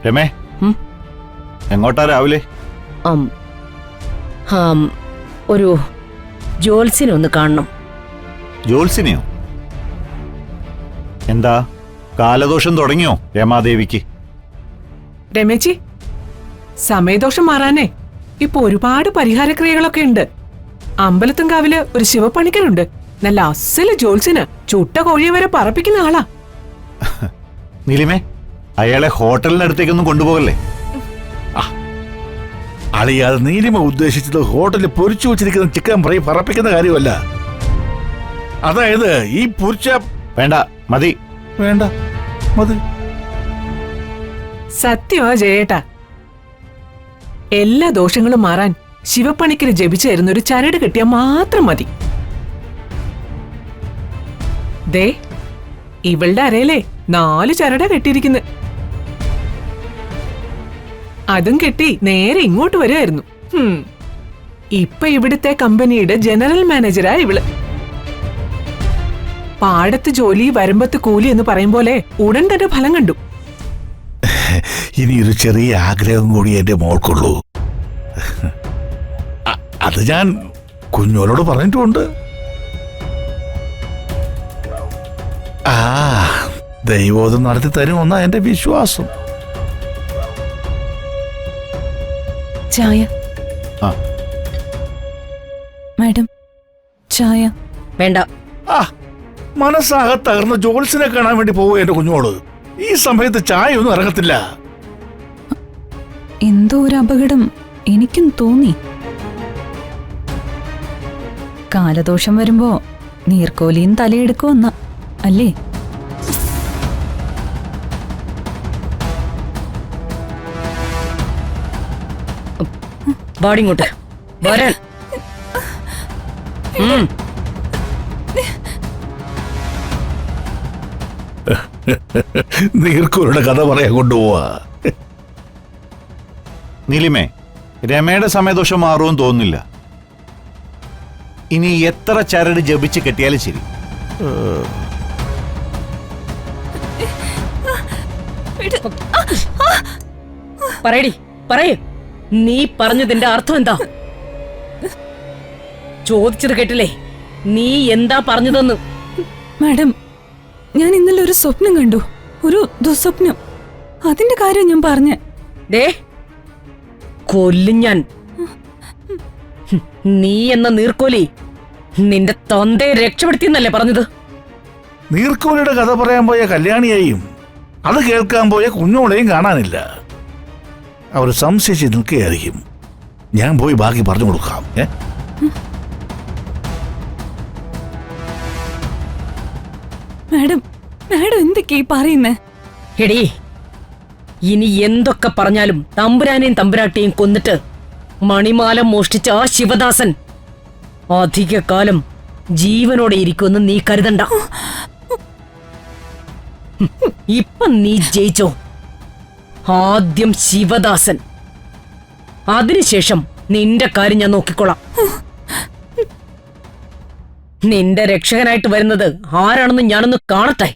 രമേ, എങ്ങോട്ടാ രാവിലെ? ഒരു ജോത്സ്യനെ ഒന്ന് കാണണം. ജോത്സ്യനെയോ? എന്താ കാലദോഷം തുടങ്ങിയോ രമാദേവിക്ക്? രമേച്ചി, സമയദോഷം മാറാനേ ഇപ്പൊ ഒരുപാട് പരിഹാരക്രിയകളൊക്കെ ഉണ്ട്. അമ്പലത്തുംകാവില് ഒരു ശിവപ്പണിക്കരുണ്ട്, നല്ല അസല് ജോത്സ്യന്. ചുട്ട കോഴിയെ വരെ പറപ്പിക്കുന്ന ആളാ. നീലിമേ, അയാളെ ഹോട്ടലിനടുത്തേക്കൊന്നും കൊണ്ടുപോകല്ലേ? അളിയാതെ നീലിമ ഉദ്ദേശിച്ചത് ഹോട്ടലിൽ പൊരിച്ചു വെച്ചിരിക്കുന്ന ചിക്കൻ ഫ്രൈ പറപ്പിക്കുന്ന കാര്യമല്ല. അതായത് ഈ പൊരിച്ച വേണ്ട, മതി. വേണ്ട, മതി. സത്യമാ ജയേട്ടാ, എല്ലാ ദോഷങ്ങളും മാറാൻ ശിവപ്പണിക്കര് ജപിച്ചു തരുന്ന ഒരു ചരട് കിട്ടിയാൽ മാത്രം മതി. ദേ, ഇവളുടെ അരയിലെ 4 ചരട കെട്ടിയിരിക്കുന്നു. അതും കെട്ടി നേരെ ഇങ്ങോട്ട് വരുമായിരുന്നു. ഇപ്പൊ ഇവിടുത്തെ കമ്പനിയുടെ ജനറൽ മാനേജരാ ഇവള്. പാടത്ത് ജോലി വരമ്പത്ത് കൂലി എന്ന് പറയും പോലെ ഉടൻ തന്നെ ഫലം കണ്ടു. ഇനിയൊരു ചെറിയ ആഗ്രഹം കൂടി എന്റെ മോൾക്കുള്ളൂ. അത് ഞാൻ കുഞ്ഞോളോട് പറഞ്ഞിട്ടുമുണ്ട്. ദൈവോധം നടത്തി തരുമെന്നാ എന്റെ വിശ്വാസം. ചായ. മാഡം, ചായ. വേണ്ട. മനസ്സാകെ തകർന്ന ജോത്സ്യനെ കാണാൻ വേണ്ടി പോവുക എന്റെ കുഞ്ഞോള്. ഈ സമയത്ത് ചായ ഒന്നും ഇറങ്ങത്തില്ല. എന്തോ ഒരു അപകടം എനിക്കും തോന്നി. കാലദോഷം വരുമ്പോ നീർക്കോലിയും തലയെടുക്കുമെന്ന അല്ലേ? വാടിങ്ങോട്ട് വരാൻ. നീർക്കോലിയുടെ കഥ പറയാൻ കൊണ്ടുപോവാ. നീലിമേ, രമയുടെ സമയദോഷം മാറുമെന്ന് തോന്നുന്നില്ല. ഇനി എത്ര ചരട് ജപിച്ച് കെട്ടിയാലും ശരി. പറയടി, പറയേ, നീ പറഞ്ഞതിന്റെ അർത്ഥം എന്താ? ചോദിച്ചത് കേട്ടില്ലേ? നീ എന്താ പറഞ്ഞതെന്ന്? മാഡം, ഞാൻ ഇന്നലെ ഒരു സ്വപ്നം കണ്ടു. ഒരു ദുസ്വപ്നം. അതിന്റെ കാര്യം ഞാൻ പറഞ്ഞ. ദേ, കൊല്ലും ഞാൻ. നീ എന്ന നീർക്കോലി നിന്റെ തന്തയെ രക്ഷപ്പെടുത്തിയെന്നല്ലേ പറഞ്ഞത്? നീർക്കോലിയുടെ കഥ പറയാൻ പോയ കല്യാണിയെയും അത് കേൾക്കാൻ പോയ കുഞ്ഞോളെയും കാണാനില്ല. അവർ സംശയിച്ച് നിൽക്കുകയായിരിക്കും. ഞാൻ പോയി ബാക്കി പറഞ്ഞു കൊടുക്കാം. മാഡം, മാഡം എന്തൊക്കെയാ പറയുന്നേ? എടീ, ഇനി എന്തൊക്കെ പറഞ്ഞാലും തമ്പുരാനെയും തമ്പുരാട്ടിയും കൊന്നിട്ട് മണിമാല മോഷ്ടിച്ച ആ ശിവദാസൻ അധികകാലം ജീവനോടെ ഇരിക്കുമെന്ന് നീ കരുതണ്ട. ഇപ്പൊ നീ ജയിച്ചോ. ആദ്യം ശിവദാസൻ, അതിനുശേഷം നിന്റെ കാര്യം ഞാൻ നോക്കിക്കോളാം. നിന്റെ രക്ഷകനായിട്ട് വരുന്നത് ആരാണെന്ന് ഞാനൊന്ന് കാണട്ടെ.